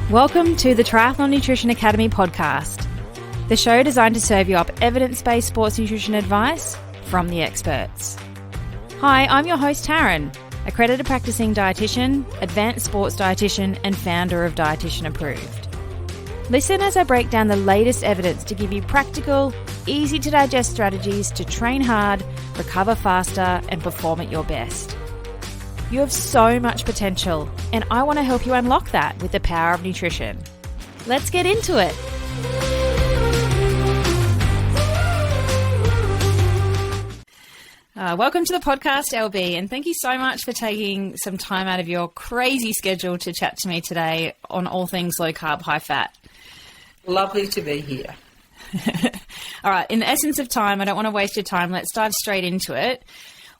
Welcome to the Triathlon Nutrition Academy podcast, the show designed to serve you up evidence-based sports nutrition advice from the experts. Hi, I'm your host Taryn, accredited practicing dietitian, advanced sports dietitian, and founder of Dietitian Approved. Listen as I break down the latest evidence to give you practical, easy-to-digest strategies to train hard, recover faster, and perform at your best. You have so much potential, and I want to help you unlock that with the power of nutrition. Let's get into it. Welcome to the podcast, LB, and thank you so much for taking some time out of your crazy schedule to chat to me today on all things low carb, high fat. Lovely to be here. All right, in the essence of time, I don't want to waste your time. Let's dive straight into it.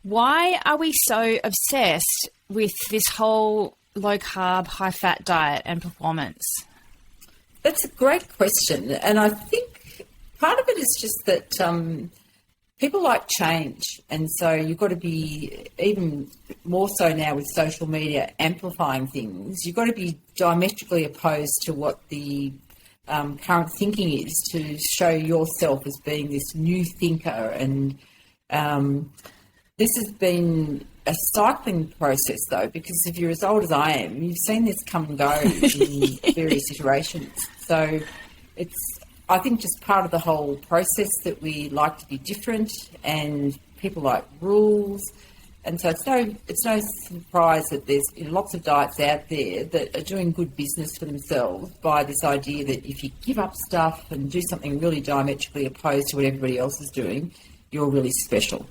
Why are we so obsessed with this whole low carb, high fat diet and performance? That's a great question. And I think part of it is just that people like change. And so you've got to be, even more so now with social media amplifying things, you've got to be diametrically opposed to what the current thinking is to show yourself as being this new thinker. And this has been a cycling process, though, because if you're as old as I am, you've seen this come and go in various iterations. So it's, I think, just part of the whole process that we like to be different, and people like rules. And so it's no surprise that there's lots of diets out there that are doing good business for themselves by this idea that if you give up stuff and do something really diametrically opposed to what everybody else is doing, you're really special.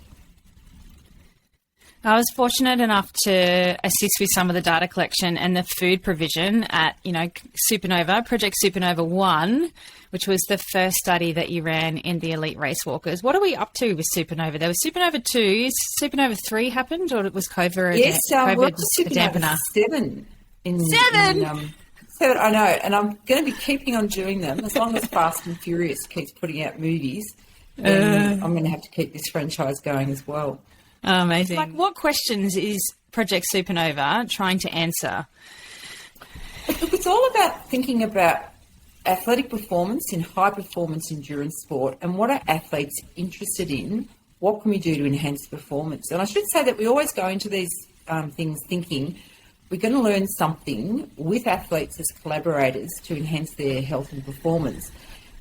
I was fortunate enough to assist with some of the data collection and the food provision at, Supernova, Project Supernova 1, which was the first study that you ran in the elite race walkers. What are we up to with Supernova? There was Supernova 2. Supernova 3 happened, or it was COVID? Yes, COVID Supernova dampener? 7. Seven, I know, and I'm going to be keeping on doing them as long as Fast and Furious keeps putting out movies. Then I'm going to have to keep this franchise going as well. Oh, amazing. Like, what questions is Project Supernova trying to answer? Look, it's all about thinking about athletic performance in high-performance endurance sport, and what are athletes interested in? What can we do to enhance performance? And I should say that we always go into these things thinking we're going to learn something with athletes as collaborators to enhance their health and performance.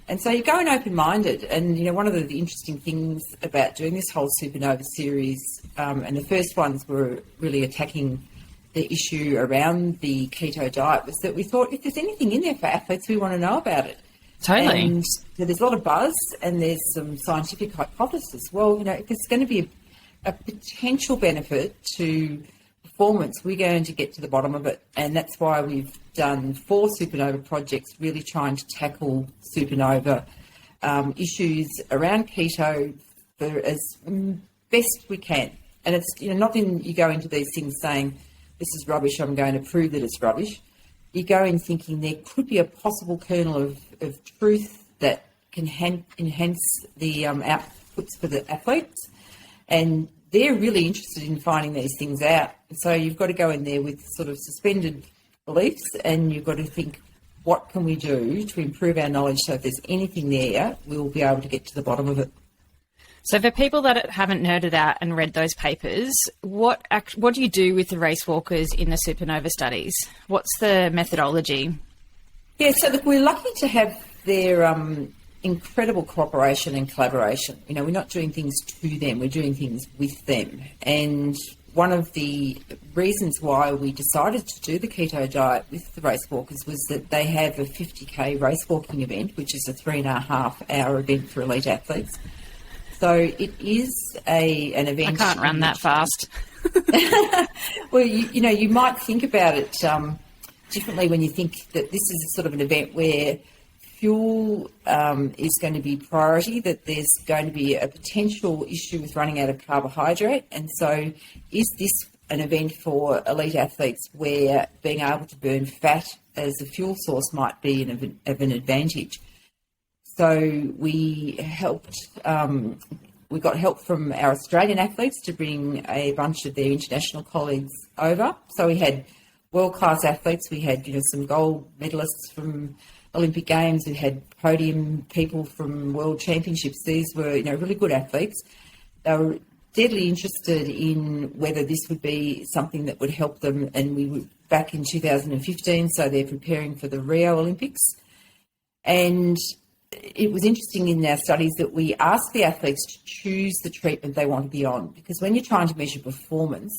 And so you go in open-minded, and, one of the interesting things about doing this whole Supernova series, and the first ones were really attacking the issue around the keto diet, was that we thought if there's anything in there for athletes, we want to know about it. Totally. And so there's a lot of buzz, and there's some scientific hypothesis. Well, if there's going to be a potential benefit to performance, we're going to get to the bottom of it. And that's why we've done 4 Supernova projects, really trying to tackle Supernova issues around keto for as best we can. And it's not in you go into these things saying, this is rubbish, I'm going to prove that it's rubbish. You go in thinking there could be a possible kernel of truth that can enhance the outputs for the athletes. And they're really interested in finding these things out. So you've got to go in there with sort of suspended beliefs, and you've got to think, what can we do to improve our knowledge so if there's anything there, we'll be able to get to the bottom of it. So for people that haven't nerded out and read those papers, what do you do with the race walkers in the Supernova studies? What's the methodology? Yeah, so look, we're lucky to have their incredible cooperation and collaboration. We're not doing things to them, we're doing things with them. And one of the reasons why we decided to do the keto diet with the race walkers was that they have a 50K race walking event, which is a 3.5-hour event for elite athletes. So it is an event. I can't run that fast. Well, you might think about it differently when you think that this is sort of an event where fuel is going to be priority, that there's going to be a potential issue with running out of carbohydrate. And so is this an event for elite athletes where being able to burn fat as a fuel source might be of an advantage? So we got help from our Australian athletes to bring a bunch of their international colleagues over. So we had world-class athletes. We had, some gold medalists from Olympic Games. We had podium people from World Championships. These were, really good athletes. They were deadly interested in whether this would be something that would help them, and we were back in 2015, so they're preparing for the Rio Olympics. And it was interesting in our studies that we asked the athletes to choose the treatment they want to be on, because when you're trying to measure performance,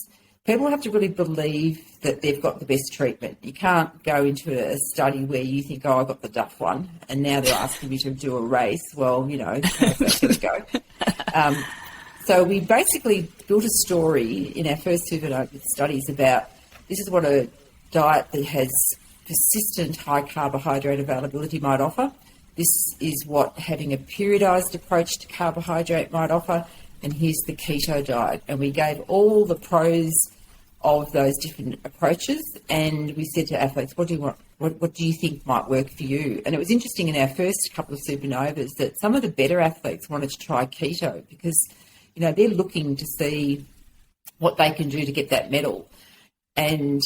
people have to really believe that they've got the best treatment. You can't go into a study where you think, I got the duff one, and now they're asking me to do a race. Well, how's that going to go? So we basically built a story in our first Supernova studies about this is what a diet that has persistent high carbohydrate availability might offer. This is what having a periodised approach to carbohydrate might offer, and here's the keto diet. And we gave all the pros of those different approaches, and we said to athletes, what do you want? What do you think might work for you? And it was interesting in our first couple of Supernovas that some of the better athletes wanted to try keto because they're looking to see what they can do to get that medal. And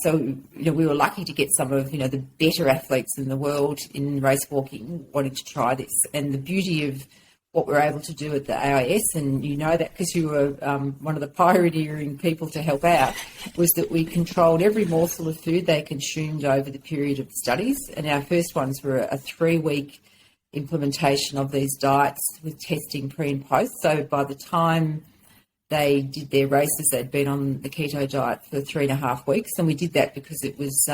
so we were lucky to get some of, the better athletes in the world in race walking wanting to try this. And the beauty of what we're able to do at the AIS, and that because you were one of the pioneering people to help out, was that we controlled every morsel of food they consumed over the period of the studies. And our first ones were a 3-week implementation of these diets with testing pre and post. So by the time they did their races, they'd been on the keto diet for 3.5 weeks. And we did that because it was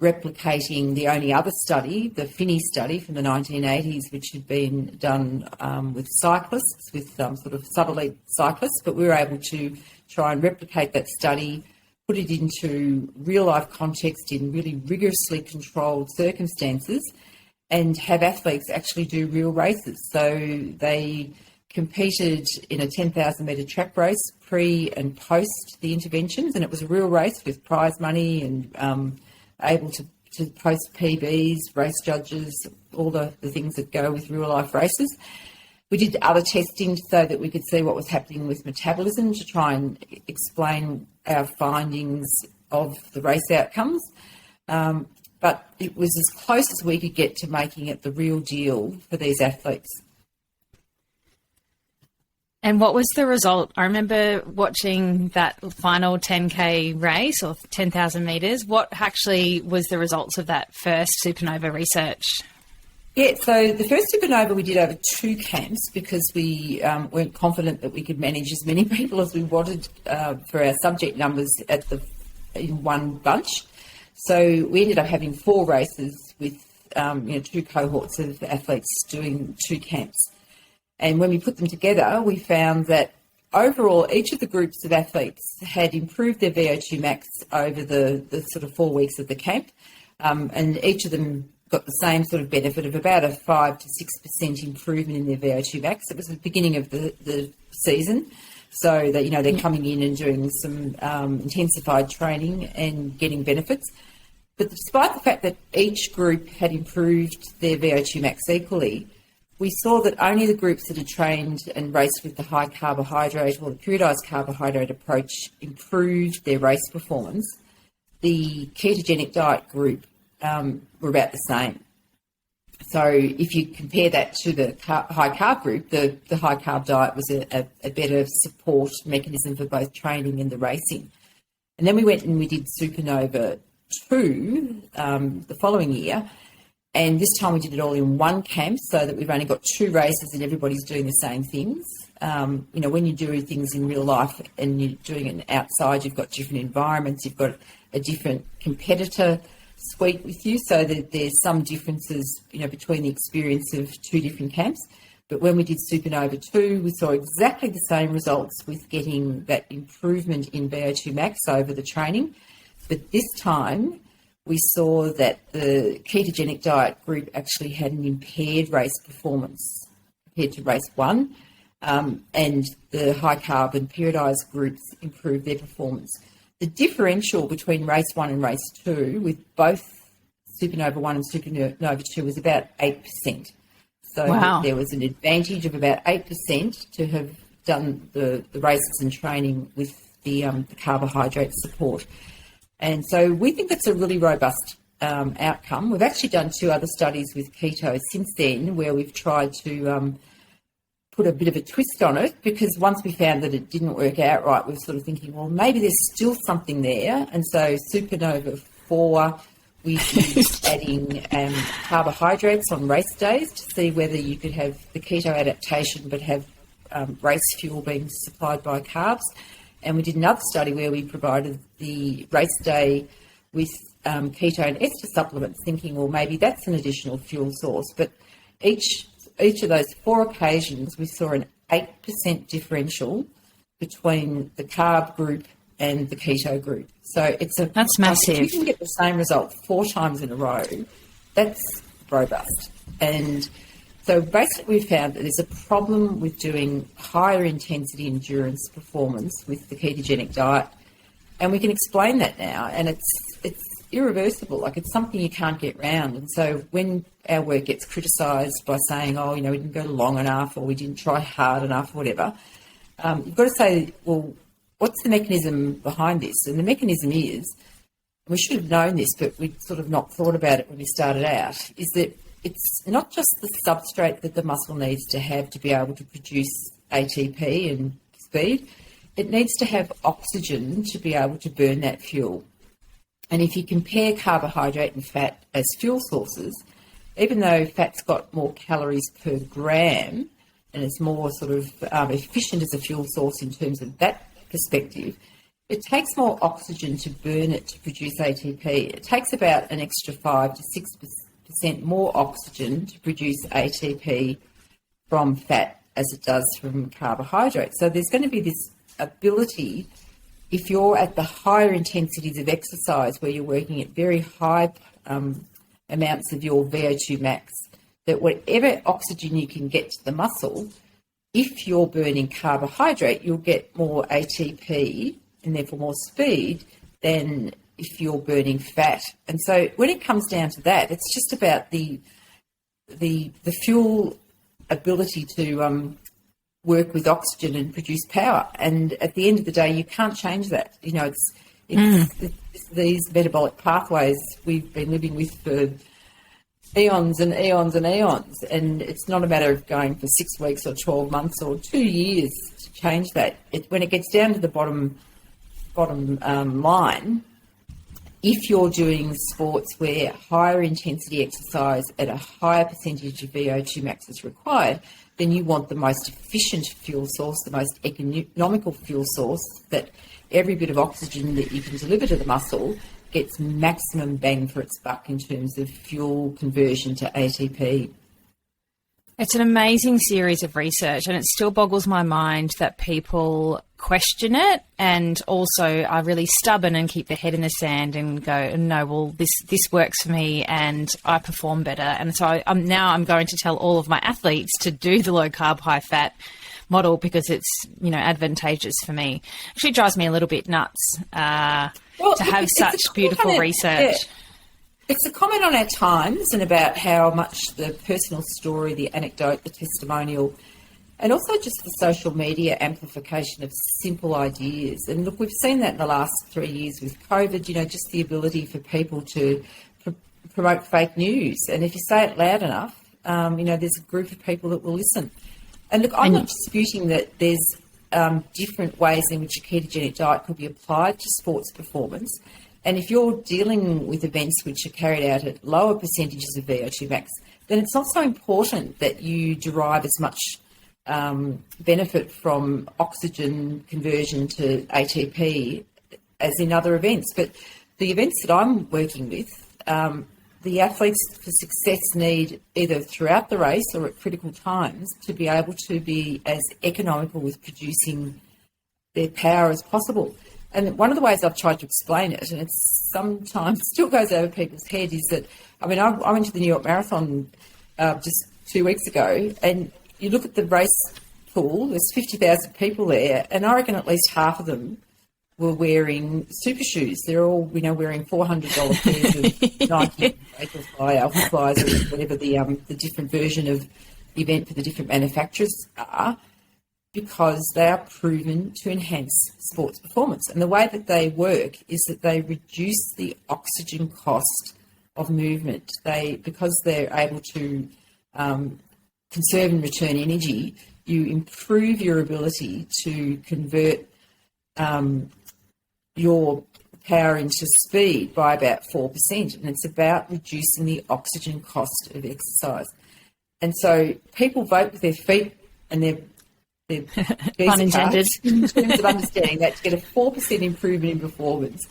replicating the only other study, the Finney study from the 1980s, which had been done with cyclists, with sort of sub-elite cyclists. But we were able to try and replicate that study, put it into real-life context in really rigorously controlled circumstances, and have athletes actually do real races. So they competed in a 10,000 metre track race pre and post the interventions, and it was a real race with prize money and able to post PBs, race judges, all the things that go with real life races. We did other testing so that we could see what was happening with metabolism to try and explain our findings of the race outcomes. But it was as close as we could get to making it the real deal for these athletes. And what was the result? I remember watching that final 10K race, or 10,000 metres. What actually was the results of that first Supernova research? Yeah, so the first Supernova we did over 2 camps because we weren't confident that we could manage as many people as we wanted for our subject numbers in one bunch. So we ended up having 4 races with 2 cohorts of athletes doing 2 camps. And when we put them together, we found that overall each of the groups of athletes had improved their VO2 max over the sort of 4 weeks of the camp. And each of them got the same sort of benefit of about a 5 to 6% improvement in their VO2 max. It was the beginning of the season. So that, they're coming in and doing some intensified training and getting benefits. But despite the fact that each group had improved their VO2 max equally, we saw that only the groups that had trained and raced with the high carbohydrate or the periodised carbohydrate approach improved their race performance. The ketogenic diet group were about the same. So if you compare that to the high carb group, the high carb diet was a better support mechanism for both training and the racing. And then we went and we did Supernova 2 the following year. And this time we did it all in one camp so that we've only got 2 races and everybody's doing the same things. When you do things in real life and you're doing it outside, you've got different environments, you've got a different competitor suite with you, so that there's some differences, between the experience of 2 different camps. But when we did Supernova 2, we saw exactly the same results with getting that improvement in VO2 max over the training. But this time we saw that the ketogenic diet group actually had an impaired race performance compared to race 1, and the high carb and periodised groups improved their performance. The differential between race 1 and race 2 with both Supernova 1 and Supernova 2 was about 8%. So wow. There was an advantage of about 8% to have done the races and training with the carbohydrate support. And so we think that's a really robust outcome. We've actually done 2 other studies with keto since then where we've tried to put a bit of a twist on it, because once we found that it didn't work out right, we were sort of thinking, well, maybe there's still something there. And so Supernova 4, we used adding carbohydrates on race days to see whether you could have the keto adaptation but have race fuel being supplied by carbs. And we did another study where we provided the race day with keto and ester supplements, thinking, well, maybe that's an additional fuel source. But each of those 4 occasions, we saw an 8% differential between the carb group and the keto group. So that's massive. If you can get the same result 4 times in a row, that's robust. And so basically we found that there's a problem with doing higher intensity endurance performance with the ketogenic diet. And we can explain that now, and it's irreversible. Like, it's something you can't get round. And so when our work gets criticised by saying, oh, we didn't go long enough, or we didn't try hard enough, or whatever, you've got to say, well, what's the mechanism behind this? And the mechanism is, we should have known this, but we'd sort of not thought about it when we started out, is that it's not just the substrate that the muscle needs to have to be able to produce ATP and speed. It needs to have oxygen to be able to burn that fuel. And if you compare carbohydrate and fat as fuel sources, even though fat's got more calories per gram and it's more sort of efficient as a fuel source in terms of that perspective, it takes more oxygen to burn it to produce ATP. It takes about an extra 5 to 6% more oxygen to produce ATP from fat as it does from carbohydrates. So there's going to be this ability, if you're at the higher intensities of exercise where you're working at very high amounts of your VO2 max, that whatever oxygen you can get to the muscle, if you're burning carbohydrate, you'll get more ATP and therefore more speed than if you're burning fat. And so when it comes down to that, it's just about the fuel ability to work with oxygen and produce power. And at the end of the day, you can't change that. It's these metabolic pathways we've been living with for eons and eons and eons. And it's not a matter of going for 6 weeks or 12 months or 2 years to change that. When it gets down to the bottom line, if you're doing sports where higher intensity exercise at a higher percentage of VO2 max is required, then you want the most efficient fuel source, the most economical fuel source, that every bit of oxygen that you can deliver to the muscle gets maximum bang for its buck in terms of fuel conversion to ATP. It's an amazing series of research, and it still boggles my mind that people question it and also are really stubborn and keep their head in the sand and go, no, well, this works for me and I perform better. And so I'm going to tell all of my athletes to do the low carb, high fat model because it's, advantageous for me. Actually drives me a little bit nuts to have such beautiful research. Yeah. It's a comment on our times and about how much the personal story, the anecdote, the testimonial, and also just the social media amplification of simple ideas. And look, we've seen that in the last 3 years with COVID, just the ability for people to promote fake news. And if you say it loud enough, there's a group of people that will listen. And look, I'm not disputing that there's different ways in which a ketogenic diet could be applied to sports performance. And if you're dealing with events which are carried out at lower percentages of VO2 max, then it's not so important that you derive as much benefit from oxygen conversion to ATP as in other events. But the events that I'm working with, the athletes for success need either throughout the race or at critical times to be able to be as economical with producing their power as possible. And one of the ways I've tried to explain it, and it's sometimes still goes over people's head, is that, I went to the New York Marathon just 2 weeks ago, and you look at the race pool, there's 50,000 people there, and I reckon at least half of them were wearing super shoes. They're all, wearing $400 pairs of Nike, Vaporfly, Alphaflies, or whatever the different version of the event for the different manufacturers are. because they are proven to enhance sports performance. And the way that they work is that they reduce the oxygen cost of movement. Because they're able to conserve and return energy, you improve your ability to convert your power into speed by about 4%. And it's about reducing the oxygen cost of exercise. And so people vote with their feet and their pun intended, in terms of understanding that, to get a 4% improvement in performance.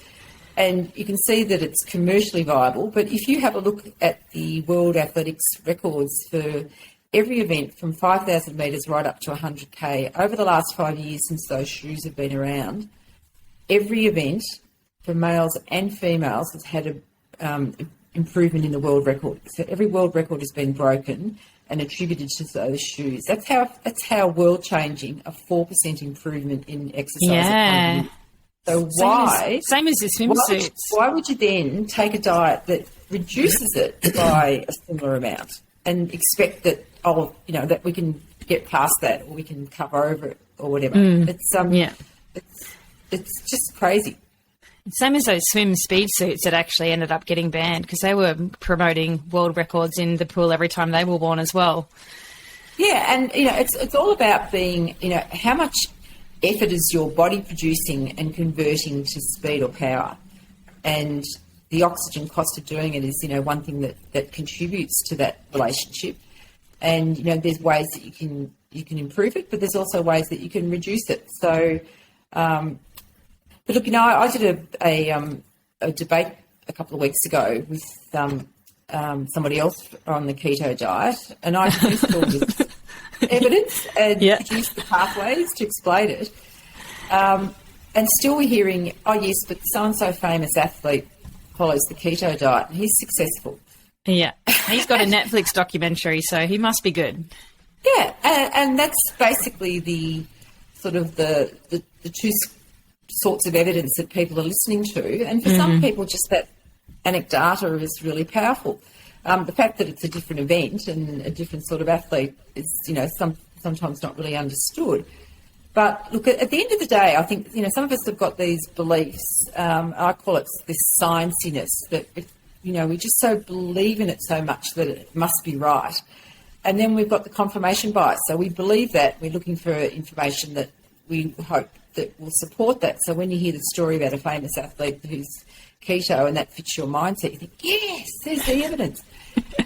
And you can see that it's commercially viable. But if you have a look at the World Athletics records for every event from 5,000 metres right up to 100K, over the last 5 years since those shoes have been around, every event for males and females has had an improvement in the world record. So every world record has been broken and attributed to those shoes. That's how world-changing a 4% improvement in exercise. Yeah. So same as the swimsuits. Why would you then take a diet that reduces it by a similar amount and expect that that we can get past that, or we can cover over it, or whatever? It's just crazy. Same as those swim speed suits that actually ended up getting banned because they were promoting world records in the pool every time they were worn as well. Yeah, and it's all about being, how much effort is your body producing and converting to speed or power, and the oxygen cost of doing it is one thing that contributes to that relationship. And there's ways that you can improve it, but there's also ways that you can reduce it. So. But look, I did a debate a couple of weeks ago with somebody else on the keto diet, and I produced all this evidence and produced the pathways to explain it. And still we're hearing, oh yes, but so-and-so famous athlete follows the keto diet and he's successful. Yeah, he's got a Netflix documentary, so he must be good. Yeah, and that's basically the sort of the two sorts of evidence that people are listening to. And for some people, just that anecdata is really powerful. The fact that it's a different event and a different sort of athlete is, sometimes not really understood. But look, at the end of the day, I think, some of us have got these beliefs. I call it this scienciness, that, we just so believe in it so much that it must be right. And then we've got the confirmation bias. So we believe that, we're looking for information that we hope that will support that. So when you hear the story about a famous athlete who's keto and that fits your mindset, you think, yes, there's the evidence.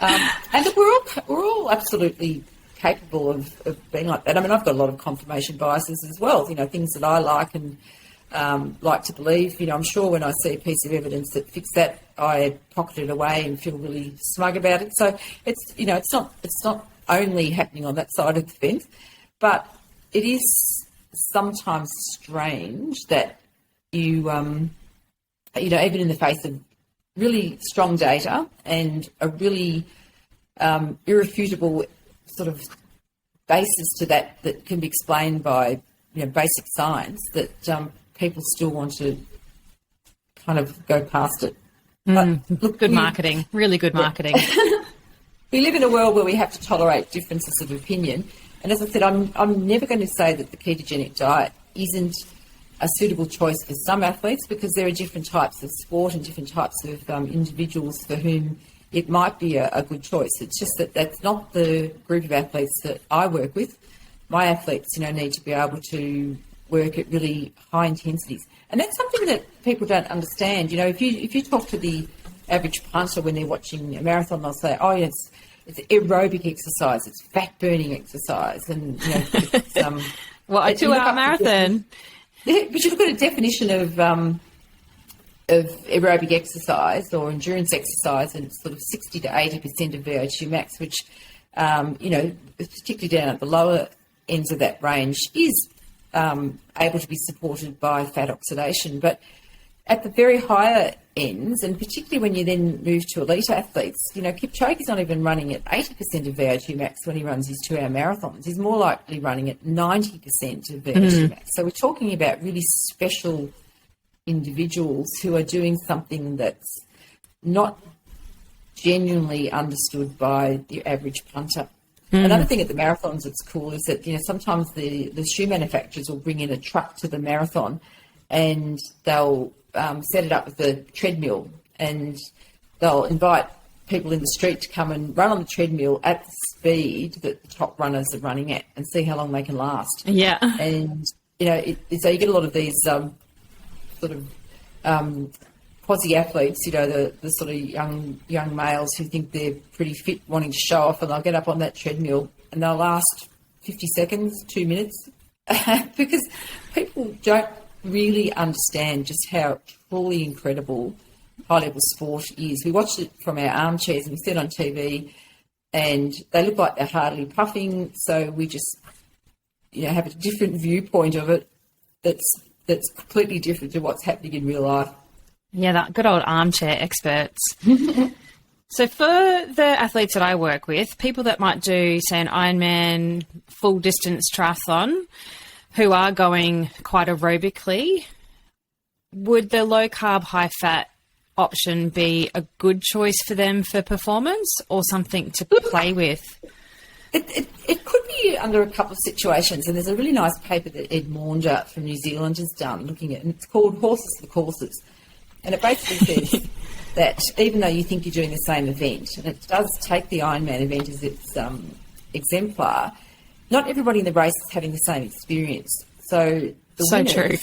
And look, we're all absolutely capable of being like that. I mean, I've got a lot of confirmation biases as well, things that I like and like to believe. I'm sure when I see a piece of evidence that fits that, I pocket it away and feel really smug about it. So it's, it's not only happening on that side of the fence, but it is sometimes strange that you, even in the face of really strong data and a really irrefutable sort of basis to that can be explained by, basic science, that people still want to kind of go past it. Look, good marketing, really good marketing. We live in a world where we have to tolerate differences of opinion. And as I said, I'm never going to say that the ketogenic diet isn't a suitable choice for some athletes, because there are different types of sport and different types of individuals for whom it might be a good choice. It's just that that's not the group of athletes that I work with. My athletes, need to be able to work at really high intensities. And that's something that people don't understand. If you talk to the average punter when they're watching a marathon, they'll say, oh, yes, it's aerobic exercise, it's fat-burning exercise. And, it's... a 2-hour marathon. But you look at a definition of aerobic exercise or endurance exercise, and it's sort of 60 to 80% of VO2 max, which, particularly down at the lower ends of that range, is able to be supported by fat oxidation. But at the very higher ends, and particularly when you then move to elite athletes, Kipchoge's not even running at 80% of VO2 max when he runs his 2-hour marathons. He's more likely running at 90% of VO2 max. So we're talking about really special individuals who are doing something that's not genuinely understood by the average punter. Another thing at the marathons that's cool is that, sometimes the shoe manufacturers will bring in a truck to the marathon and they'll set it up with a treadmill, and they'll invite people in the street to come and run on the treadmill at the speed that the top runners are running at and see how long they can last. Yeah. And, so you get a lot of these sort of quasi-athletes, the sort of young males who think they're pretty fit, wanting to show off, and they'll get up on that treadmill and they'll last 50 seconds, 2 minutes, because people don't really understand just how truly incredible high-level sport is. We watch it from our armchairs and we see it on TV, and they look like they're hardly puffing, so we just, have a different viewpoint of it that's completely different to what's happening in real life. Yeah, that good old armchair experts. So for the athletes that I work with, people that might do, say, an Ironman full distance triathlon, who are going quite aerobically, would the low carb, high fat option be a good choice for them for performance, or something to play with? It could be under a couple of situations, and there's a really nice paper that Ed Maunder from New Zealand has done looking at, and it's called Horses for Courses. And it basically says that even though you think you're doing the same event, and it does take the Ironman event as its exemplar, not everybody in the race is having the same experience. So True.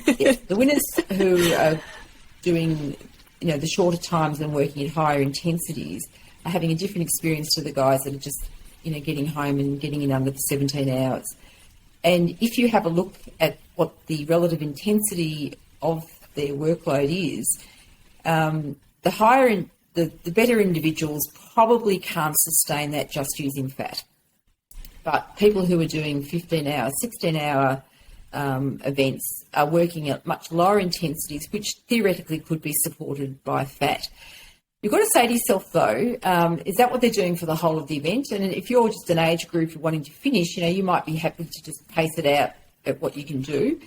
The winners who are doing, the shorter times and working at higher intensities are having a different experience to the guys that are just, getting home and getting in under the 17 hours. And if you have a look at what the relative intensity of their workload is, the higher, the better individuals probably can't sustain that just using fat. But people who are doing 15-hour, 16-hour events are working at much lower intensities, which theoretically could be supported by fat. You've got to say to yourself, though, is that what they're doing for the whole of the event? And if you're just an age group wanting to finish, you might be happy to just pace it out at what you can do.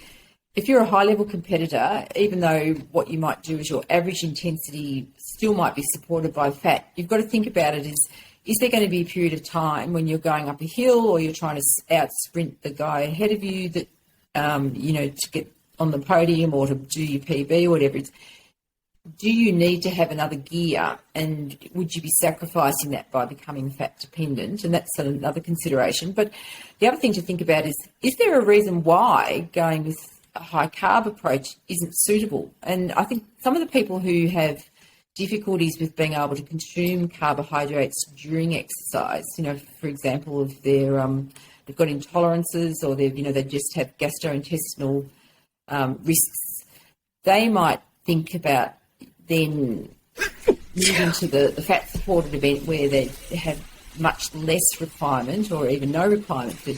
If you're a high-level competitor, even though what you might do is your average intensity still might be supported by fat, you've got to think about it as, is there going to be a period of time when you're going up a hill or you're trying to out-sprint the guy ahead of you that, to get on the podium or to do your PB or whatever it is? Do you need to have another gear, and would you be sacrificing that by becoming fat dependent? And that's another consideration. But the other thing to think about is there a reason why going with a high carb approach isn't suitable? And I think some of the people who have difficulties with being able to consume carbohydrates during exercise, for example, if they've got intolerances or they just have gastrointestinal risks, they might think about then moving to the fat-supported event where they have much less requirement or even no requirement for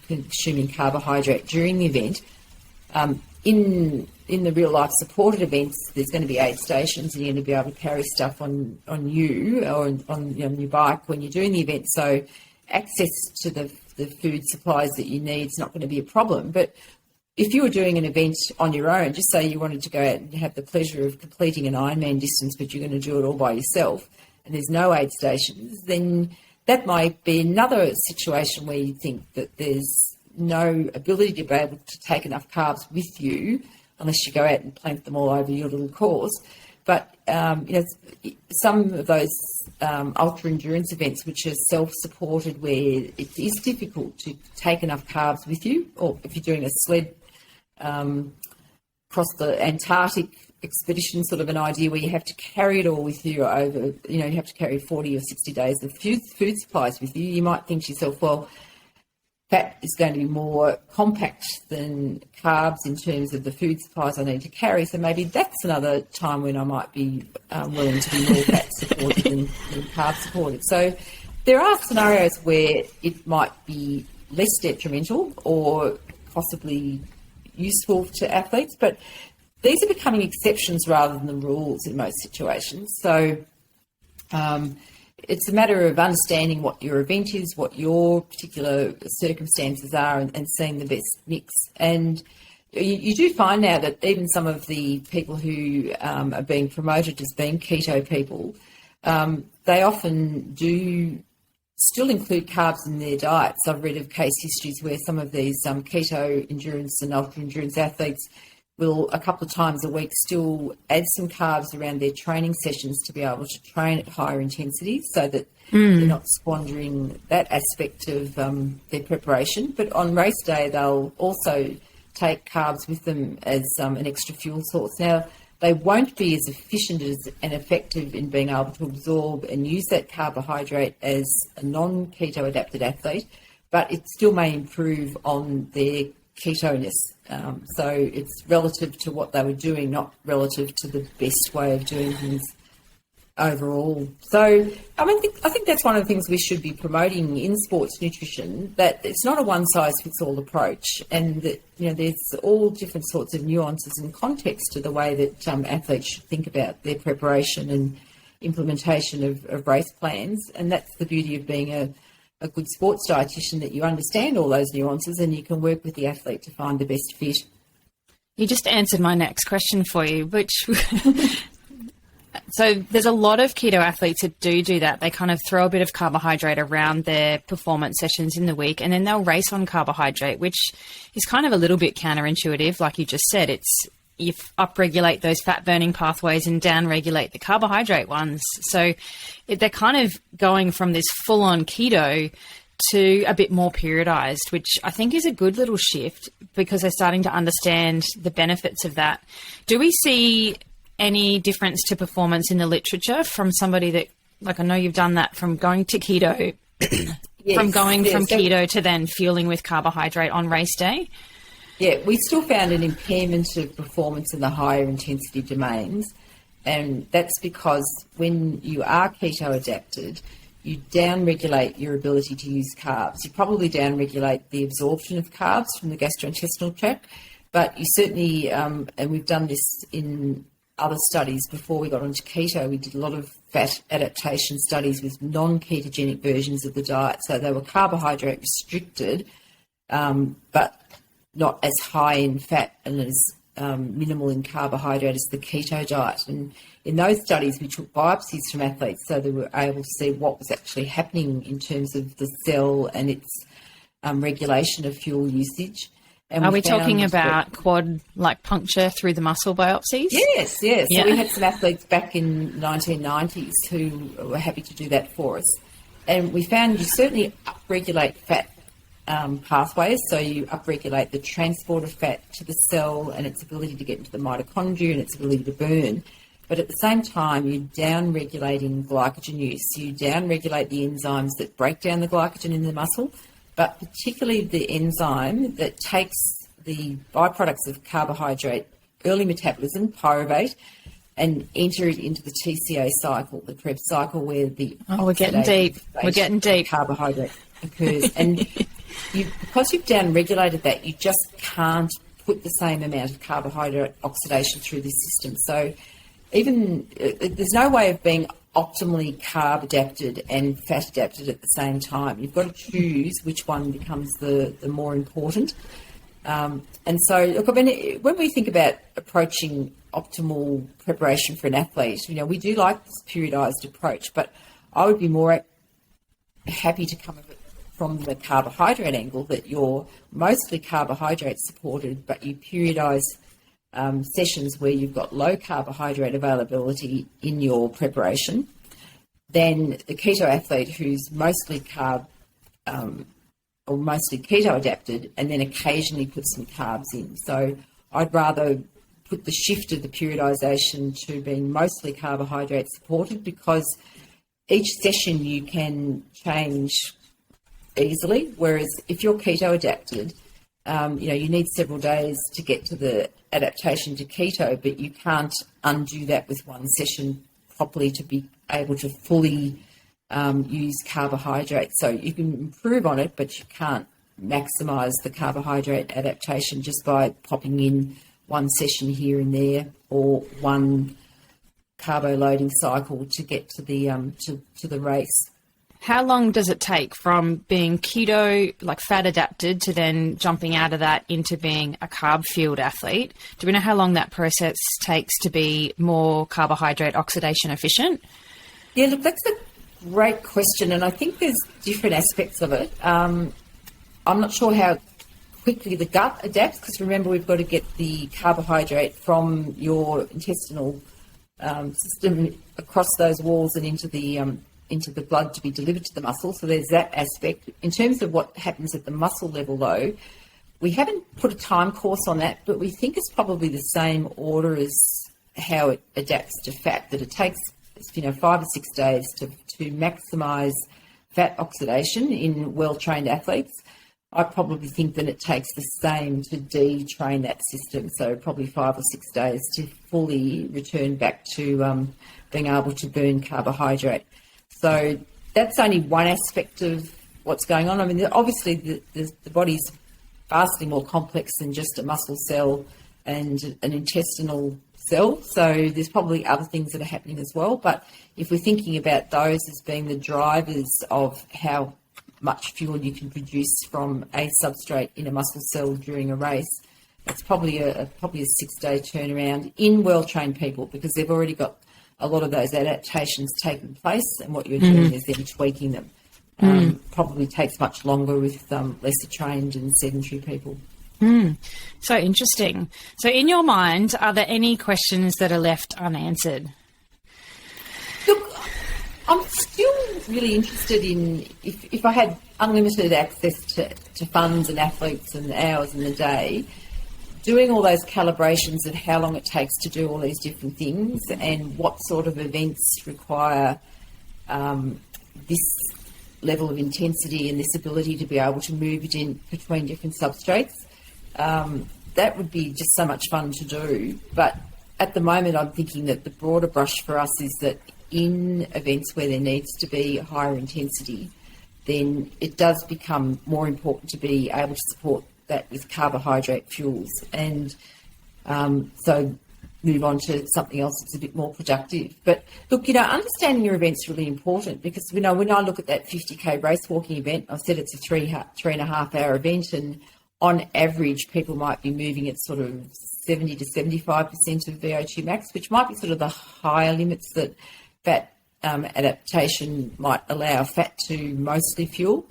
consuming carbohydrate during the event. In the real-life supported events, there's going to be aid stations, and you're going to be able to carry stuff on you or on your bike when you're doing the event. So access to the food supplies that you need is not going to be a problem. But if you were doing an event on your own, just say you wanted to go out and have the pleasure of completing an Ironman distance, but you're going to do it all by yourself, and there's no aid stations, then that might be another situation where you think that there's no ability to be able to take enough carbs with you unless you go out and plank them all over your little course. But, some of those ultra-endurance events which are self-supported where it is difficult to take enough carbs with you, or if you're doing a sled across the Antarctic expedition, sort of an idea where you have to carry it all with you over, you have to carry 40 or 60 days of food supplies with you, you might think to yourself, well, fat is going to be more compact than carbs in terms of the food supplies I need to carry. So maybe that's another time when I might be willing to be more fat supported than carb supported. So there are scenarios where it might be less detrimental or possibly useful to athletes, but these are becoming exceptions rather than the rules in most situations. So it's a matter of understanding what your event is, what your particular circumstances are, and seeing the best mix. And you do find now that even some of the people who are being promoted as being keto people, they often do still include carbs in their diets. I've read of case histories where some of these keto endurance and ultra endurance athletes will a couple of times a week still add some carbs around their training sessions to be able to train at higher intensities, so that they're not squandering that aspect of their preparation. But on race day, they'll also take carbs with them as an extra fuel source. Now, they won't be as efficient and effective in being able to absorb and use that carbohydrate as a non-keto adapted athlete, but it still may improve on their ketoness. So it's relative to what they were doing, not relative to the best way of doing things overall. So I think that's one of the things we should be promoting in sports nutrition, that it's not a one-size-fits-all approach, and that there's all different sorts of nuances and context to the way that athletes should think about their preparation and implementation of race plans. And that's the beauty of being a good sports dietitian, that you understand all those nuances and you can work with the athlete to find the best fit. You just answered my next question for you, which so there's a lot of keto athletes that do that. They kind of throw a bit of carbohydrate around their performance sessions in the week, and then they'll race on carbohydrate, which is kind of a little bit counterintuitive. Like you just said, you upregulate those fat-burning pathways and downregulate the carbohydrate ones. So they're kind of going from this full-on keto to a bit more periodized, which I think is a good little shift because they're starting to understand the benefits of that. Do we see any difference to performance in the literature from somebody that, like, I know you've done that from going to keto, yes, from keto to then fueling with carbohydrate on race day? Yeah, we still found an impairment of performance in the higher intensity domains, and that's because when you are keto adapted, you downregulate your ability to use carbs. You probably downregulate the absorption of carbs from the gastrointestinal tract, but you certainly, and we've done this in other studies before we got onto keto, we did a lot of fat adaptation studies with non-ketogenic versions of the diet. So they were carbohydrate restricted, but not as high in fat and as minimal in carbohydrate as the keto diet. And in those studies, we took biopsies from athletes so they were able to see what was actually happening in terms of the cell and its regulation of fuel usage. And are we talking about quad, like puncture through the muscle biopsies? Yes. Yeah. So we had some athletes back in 1990s who were happy to do that for us. And we found you certainly upregulate fat pathways. So you upregulate the transport of fat to the cell and its ability to get into the mitochondria and its ability to burn. But at the same time, you're down-regulating glycogen use. You down-regulate the enzymes that break down the glycogen in the muscle, but particularly the enzyme that takes the byproducts of carbohydrate, early metabolism, pyruvate, and enter it into the TCA cycle, the Krebs cycle, where the we're getting deep. We're getting deep. Carbohydrate occurs, and because you've down-regulated that, you just can't put the same amount of carbohydrate oxidation through this system. So even there's no way of being optimally carb adapted and fat adapted at the same time. You've got to choose which one becomes the more important. And so, look, I mean, when we think about approaching optimal preparation for an athlete, we do like this periodized approach, but I would be more happy to come at it from the carbohydrate angle, that you're mostly carbohydrate supported, but you periodize sessions where you've got low carbohydrate availability in your preparation, then the keto athlete who's mostly carb or mostly keto adapted and then occasionally put some carbs in. So I'd rather put the shift of the periodization to being mostly carbohydrate supported, because each session you can change easily, whereas if you're keto adapted, you need several days to get to the adaptation to keto, but you can't undo that with one session properly to be able to fully use carbohydrate. So you can improve on it, but you can't maximise the carbohydrate adaptation just by popping in one session here and there or one carbo loading cycle to get to the to the race. How long does it take from being keto, like fat adapted, to then jumping out of that into being a carb fueled athlete? Do we know how long that process takes to be more carbohydrate oxidation efficient? Yeah, look, that's great question, and I think there's different aspects of it. I'm not sure how quickly the gut adapts, because remember, we've got to get the carbohydrate from your intestinal system across those walls and into the blood to be delivered to the muscle. So there's that aspect. In terms of what happens at the muscle level, though, we haven't put a time course on that, but we think it's probably the same order as how it adapts to fat, that it takes 5 or 6 days to maximise fat oxidation in well-trained athletes. I probably think that it takes the same to detrain that system, so probably 5 or 6 days to fully return back to being able to burn carbohydrate. So that's only one aspect of what's going on. I mean, obviously the body's vastly more complex than just a muscle cell and an intestinal cell, so there's probably other things that are happening as well. But if we're thinking about those as being the drivers of how much fuel you can produce from a substrate in a muscle cell during a race, it's probably a 6-day turnaround in well-trained people, because they've already got a lot of those adaptations taking place, and what you're doing is then tweaking them. Probably takes much longer with lesser trained and sedentary people. So interesting. So in your mind, are there any questions that are left unanswered? Look, I'm still really interested in, if I had unlimited access to funds and athletes and hours in the day, doing all those calibrations of how long it takes to do all these different things and what sort of events require this level of intensity and this ability to be able to move it in between different substrates. That would be just so much fun to do. But at the moment, I'm thinking that the broader brush for us is that in events where there needs to be higher intensity, then it does become more important to be able to support that with carbohydrate fuels. And so move on to something else that's a bit more productive. But look, understanding your event's really important, because, when I look at that 50K race walking event, I've said it's a 3.5 hour event, and on average, people might be moving at sort of 70 to 75% of VO2 max, which might be sort of the higher limits that fat adaptation might allow fat to mostly fuel.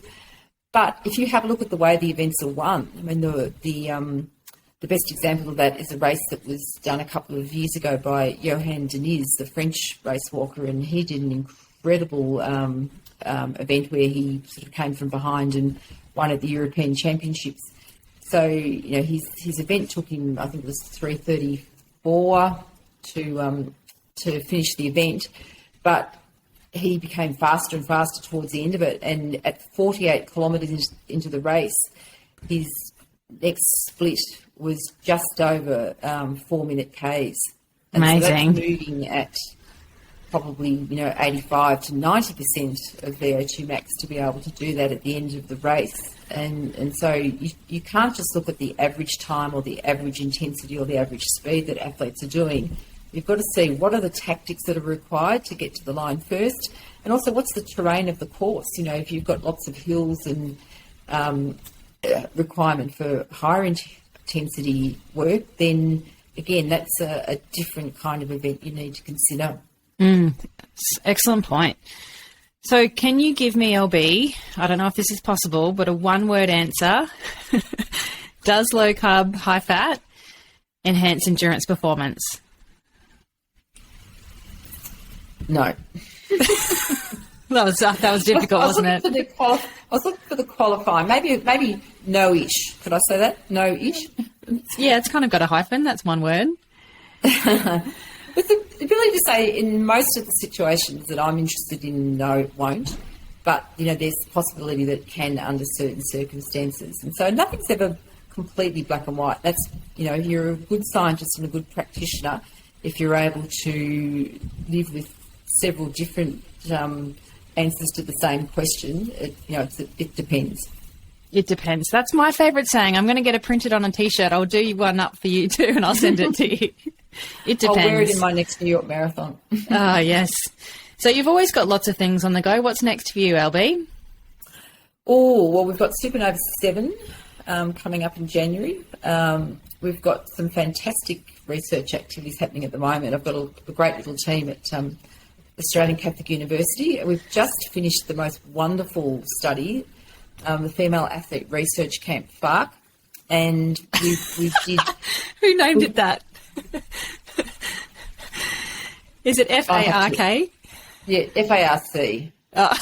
But if you have a look at the way the events are won, I mean, the best example of that is a race that was done a couple of years ago by Johan Diniz, the French race walker, and he did an incredible event where he sort of came from behind and won at the European Championships. So, his event took him, I think it was 3:34 to finish the event, but he became faster and faster towards the end of it. And at 48 kilometres into the race, his next split was just over 4-minute Ks. And amazing. So that's moving at probably 85 to 90% of VO2 max to be able to do that at the end of the race. And so you can't just look at the average time or the average intensity or the average speed that athletes are doing. You've got to see what are the tactics that are required to get to the line first, and also what's the terrain of the course. If you've got lots of hills and requirement for higher intensity work, then again, that's a different kind of event you need to consider. Excellent point. So can you give me, LB, I don't know if this is possible, but a one-word answer. Does low carb, high fat enhance endurance performance? No. That was difficult, wasn't it? I was looking for the qualifying. Maybe no-ish. Could I say that? No-ish? Yeah, it's kind of got a hyphen. That's one word. With the ability to say in most of the situations that I'm interested in, no, it won't. But, there's the possibility that it can under certain circumstances. And so nothing's ever completely black and white. That's, if you're a good scientist and a good practitioner, if you're able to live with several different answers to the same question, it depends. It depends. That's my favourite saying. I'm going to get it printed on a T-shirt. I'll do one up for you too, and I'll send it to you. It depends. I'll wear it in my next New York Marathon. Ah, yes. So you've always got lots of things on the go. What's next for you, LB? Oh, well, we've got Supernova 7 coming up in January. We've got some fantastic research activities happening at the moment. I've got a great little team at Australian Catholic University. We've just finished the most wonderful study, the Female Athlete Research Camp FARC, and we did... Who named it that? Is it FARK? Yeah, FARC. Oh.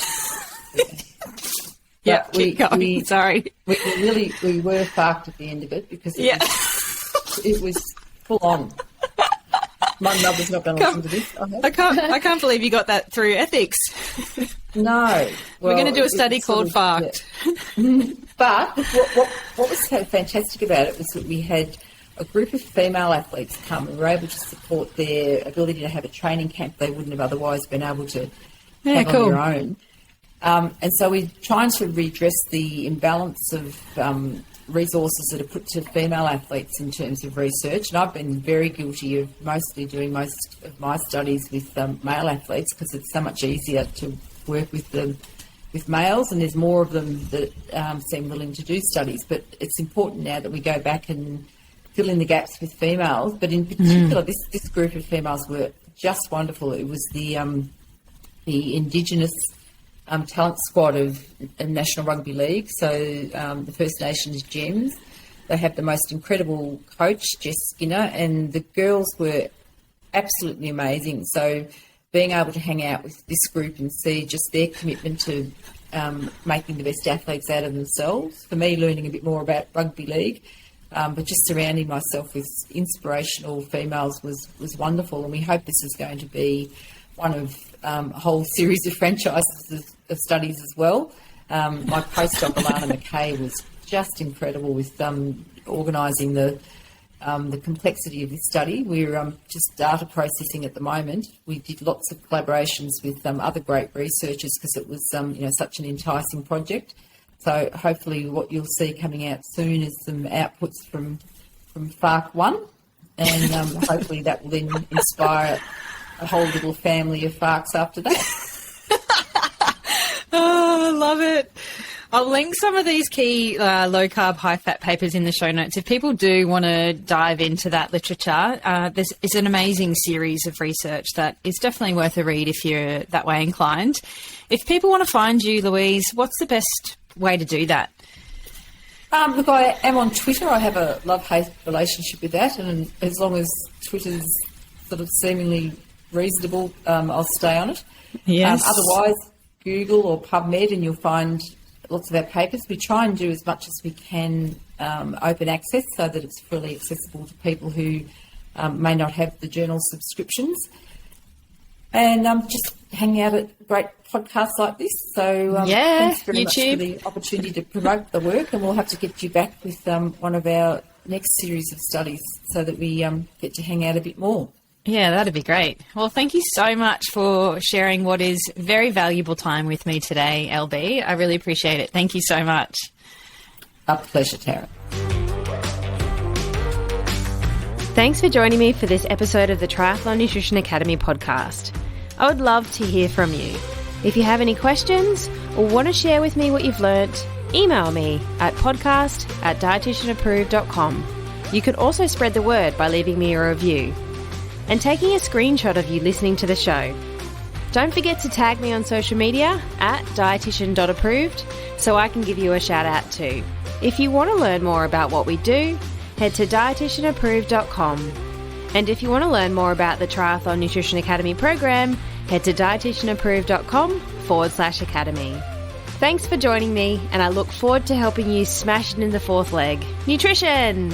Yeah, keep going. Sorry. We were FARC'd at the end of it because it was full on. My mother's not going to listen to this. I can't believe you got that through ethics. No. Well, we're going to do a study called FARC'd. Yeah. But what was so fantastic about it was that we had a group of female athletes come and were able to support their ability to have a training camp they wouldn't have otherwise been able to have on their own. And so we're trying to redress the imbalance of resources that are put to female athletes in terms of research. And I've been very guilty of mostly doing most of my studies with male athletes because it's so much easier to work with males, and there's more of them that seem willing to do studies. But it's important now that we go back and fill in the gaps with females. But in particular, this group of females were just wonderful. It was the Indigenous talent squad of National Rugby League, so the First Nations Gems. They have the most incredible coach, Jess Skinner, and the girls were absolutely amazing. So being able to hang out with this group and see just their commitment to making the best athletes out of themselves, for me learning a bit more about rugby league, but just surrounding myself with inspirational females was wonderful, and we hope this is going to be one of a whole series of franchises of studies as well. My postdoc, Alana McKay, was just incredible with organising the complexity of this study. We're just data processing at the moment. We did lots of collaborations with other great researchers because it was such an enticing project. So hopefully what you'll see coming out soon is some outputs from FARC 1, and hopefully that will then inspire a whole little family of FARCs after that. Oh, I love it. I'll link some of these key low-carb, high-fat papers in the show notes. If people do want to dive into that literature, it's an amazing series of research that is definitely worth a read if you're that way inclined. If people want to find you, Louise, what's the best way to do that? Look, I am on Twitter. I have a love-hate relationship with that, and as long as Twitter's sort of seemingly reasonable, I'll stay on it. Yes. Otherwise, Google or PubMed and you'll find lots of our papers. We try and do as much as we can open access so that it's fully accessible to people who may not have the journal subscriptions. And just hanging out at great podcasts like this. So thanks very much for the opportunity to promote the work, and we'll have to get you back with one of our next series of studies so that we get to hang out a bit more. Yeah, that'd be great. Well, thank you so much for sharing what is very valuable time with me today, LB. I really appreciate it. Thank you so much. A pleasure, Tara. Thanks for joining me for this episode of the Triathlon Nutrition Academy podcast. I would love to hear from you. If you have any questions or want to share with me what you've learnt, email me at podcast@dietitianapproved.com. You can also spread the word by leaving me a review and taking a screenshot of you listening to the show. Don't forget to tag me on social media at dietitian.approved so I can give you a shout out too. If you want to learn more about what we do, head to dietitianapproved.com. And if you want to learn more about the Triathlon Nutrition Academy program, head to dietitianapproved.com/academy. Thanks for joining me, and I look forward to helping you smash it in the fourth leg. Nutrition!